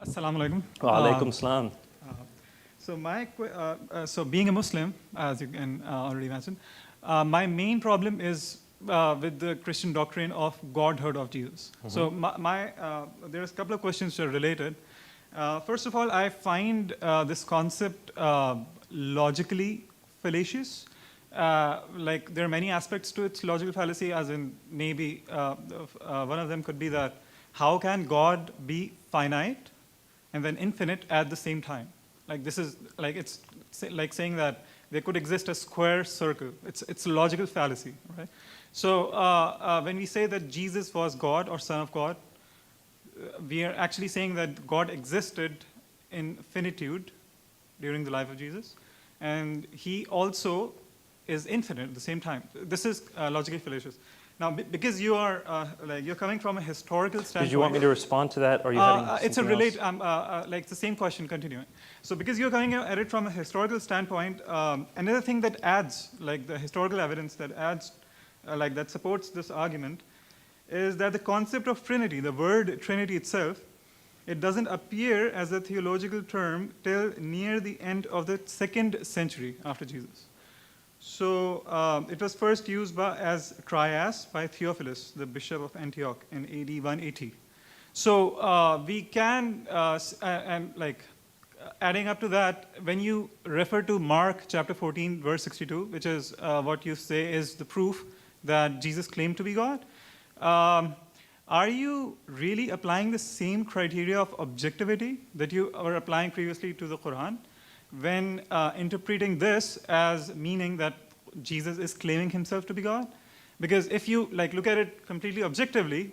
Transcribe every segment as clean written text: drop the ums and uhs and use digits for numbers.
Assalamu alaikum. Wa alaikum salam. So being a Muslim, as you can already imagine, my main problem is with the Christian doctrine of Godhood of Jesus. So there's a couple of questions that are related. First of all, I find this concept logically fallacious. Like there are many aspects to its logical fallacy, as in maybe one of them could be that how can God be finite and then infinite at the same time? Like this is like it's like saying that there could exist a square circle. It's a logical fallacy, right? So when we say that Jesus was God or Son of God, we are actually saying that God existed in finitude during the life of Jesus, and He also is infinite at the same time. This is logically fallacious. Now, because you are you're coming from a historical standpoint. Did you want me to respond to that, or are you having it's a something relate. else? Like the same question continuing. So, because you're coming at it from a historical standpoint, another thing that adds, like the historical evidence that adds, like that supports this argument, is that the concept of Trinity, the word Trinity itself, it doesn't appear as a theological term till near the end of the 2nd century after Jesus. So it was first used as trias by Theophilus, the bishop of Antioch, in AD 180. So we can, adding up to that, when you refer to Mark chapter 14, verse 62, which is what you say is the proof that Jesus claimed to be God, are you really applying the same criteria of objectivity that you were applying previously to the Quran when interpreting this as meaning that Jesus is claiming himself to be God? Because if you look at it completely objectively,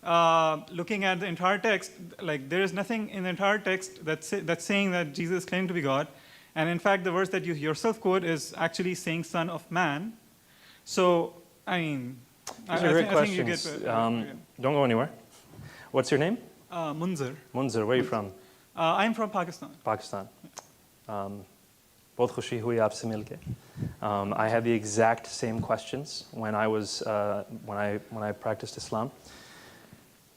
looking at the entire text, there is nothing in the entire text that's saying that Jesus claimed to be God. And in fact, the verse that you yourself quote is actually saying Son of Man. So, I mean, these are great questions. Don't go anywhere. What's your name? Munzir. Munzir, where are you from? I'm from Pakistan. Pakistan. Bahut khushi hui aapse milke. I had the exact same questions when I was when I practiced Islam.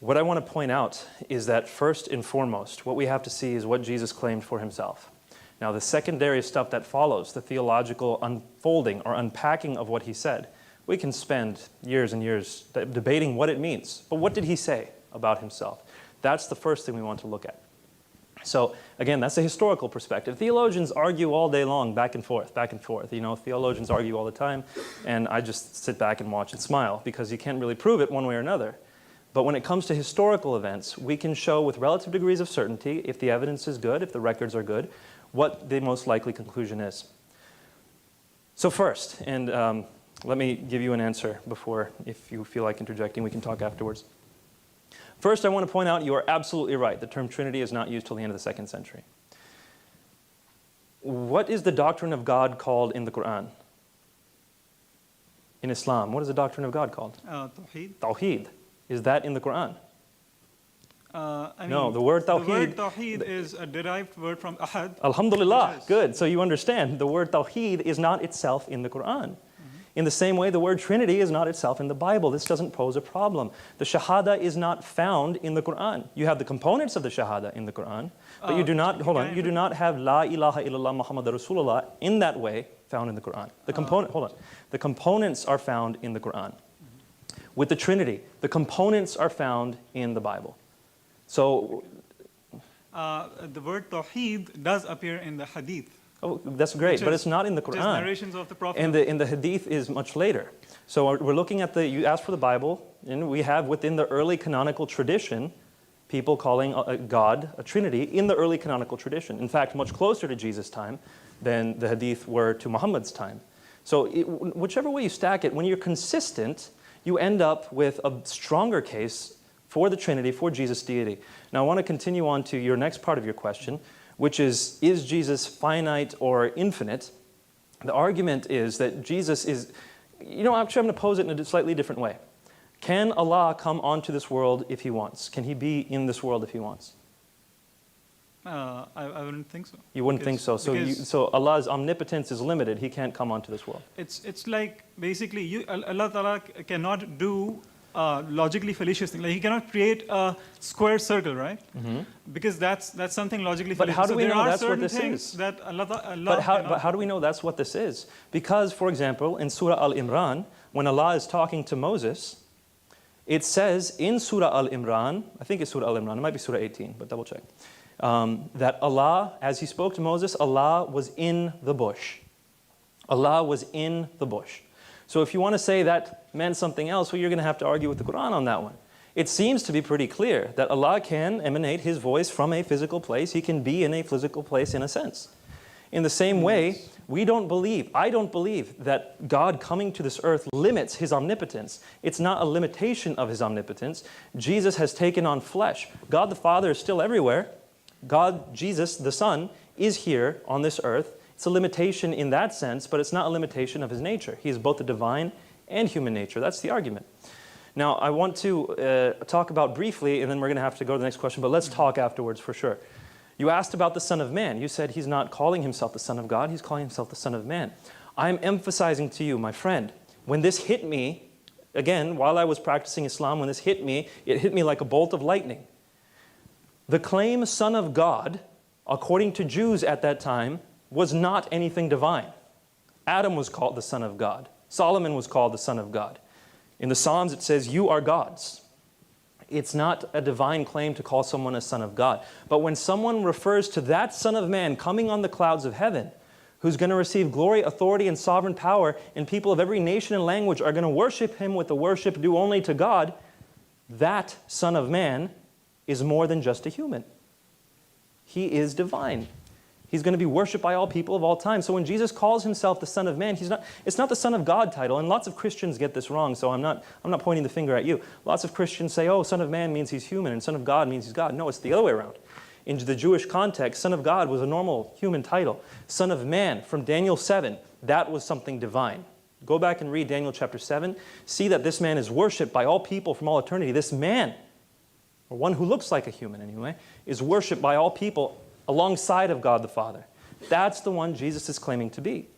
What I want to point out is that first and foremost, what we have to see is what Jesus claimed for himself. Now, the secondary stuff that follows, the theological unfolding or unpacking of what he said, we can spend years and years debating what it means. But what did he say about himself? That's the first thing we want to look at. So again, that's a historical perspective. Theologians argue all day long, back and forth, back and forth. You know, theologians argue all the time, and I just sit back and watch and smile because you can't really prove it one way or another. But when it comes to historical events, we can show with relative degrees of certainty, if the evidence is good, if the records are good, what the most likely conclusion is. So first, and let me give you an answer before, if you feel like interjecting, we can talk afterwards. First, I want to point out you are absolutely right. The term Trinity is not used till the end of the 2nd century. What is the doctrine of God called in the Quran? In Islam, what is the doctrine of God called? Tawheed. Tawheed. Is that in the Quran? No, the word Tawheed. The word Tawheed is a derived word from Ahad. Alhamdulillah, good. So you understand, the word Tawheed is not itself in the Quran. In the same way, the word Trinity is not itself in the Bible. This doesn't pose a problem. The Shahada is not found in the Quran. You have the components of the Shahada in the Quran, but you do not, you do not have La ilaha illallah Muhammad Rasulullah in that way found in the Quran. The components are found in the Quran. With the Trinity, the components are found in the Bible. So, the word Tawheed does appear in the Hadith. Oh, that's great, but it's not in the Quran. Narrations of the Prophet. And the Hadith is much later. So we're looking at you asked for the Bible, and we have within the early canonical tradition, people calling God a Trinity in the early canonical tradition. In fact, much closer to Jesus' time than the Hadith were to Muhammad's time. So whichever way you stack it, when you're consistent, you end up with a stronger case for the Trinity, for Jesus' deity. Now I want to continue on to your next part of your question, which is Jesus finite or infinite? The argument is that Jesus is, actually I'm going to pose it in a slightly different way. Can Allah come onto this world if He wants? Can He be in this world if He wants? I wouldn't think so. You wouldn't think so. So Allah's omnipotence is limited. He can't come onto this world. It's like basically Allah Ta'ala cannot do logically fallacious thing. Like he cannot create a square circle, right? Because that's something logically But fallacious. how do So we there know are that's what certain this things is? that Allah But cannot how do we know that's what this is? Because, for example, in Surah Al-Imran, when Allah is talking to Moses, it says in Surah Al-Imran, I think it's Surah Al-Imran, it might be Surah 18, but double check, that Allah, as He spoke to Moses, Allah was in the bush. Allah was in the bush. So if you want to say that meant something else, well, you're going to have to argue with the Quran on that one. It seems to be pretty clear that Allah can emanate His voice from a physical place. He can be in a physical place in a sense. In the same way, I don't believe that God coming to this earth limits His omnipotence. It's not a limitation of His omnipotence. Jesus has taken on flesh. God the Father is still everywhere. God, Jesus, the Son, is here on this earth. It's a limitation in that sense, but it's not a limitation of His nature. He is both the divine and human nature. That's the argument. Now, I want to talk about briefly, and then we're going to have to go to the next question, but let's talk afterwards for sure. You asked about the Son of Man. You said He's not calling Himself the Son of God. He's calling Himself the Son of Man. I'm emphasizing to you, my friend, when this hit me, again, while I was practicing Islam, when this hit me, it hit me like a bolt of lightning. The claim Son of God, according to Jews at that time, was not anything divine. Adam was called the Son of God. Solomon was called the Son of God. In the Psalms it says, you are gods. It's not a divine claim to call someone a son of God. But when someone refers to that Son of Man coming on the clouds of heaven, who's going to receive glory, authority, and sovereign power, and people of every nation and language are going to worship Him with the worship due only to God, that Son of Man is more than just a human. He is divine. He's going to be worshipped by all people of all time. So when Jesus calls Himself the Son of Man, it's not the Son of God title. And lots of Christians get this wrong, so I'm not pointing the finger at you. Lots of Christians say, oh, Son of Man means He's human, and Son of God means He's God. No, it's the other way around. In the Jewish context, Son of God was a normal human title. Son of Man, from Daniel 7, that was something divine. Go back and read Daniel chapter 7. See that this man is worshipped by all people from all eternity. This man, or one who looks like a human anyway, is worshipped by all people alongside of God the Father. That's the one Jesus is claiming to be.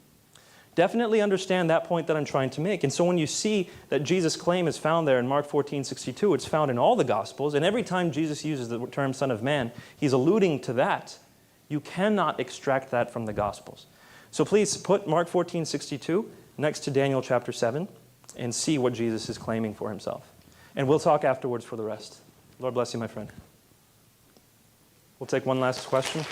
Definitely understand that point that I'm trying to make. And so when you see that Jesus' claim is found there in Mark 14:62, it's found in all the Gospels, and every time Jesus uses the term Son of Man, He's alluding to that. You cannot extract that from the Gospels. So please put Mark 14:62 next to Daniel chapter 7 and see what Jesus is claiming for Himself. And we'll talk afterwards for the rest. Lord bless you, my friend. We'll take one last question.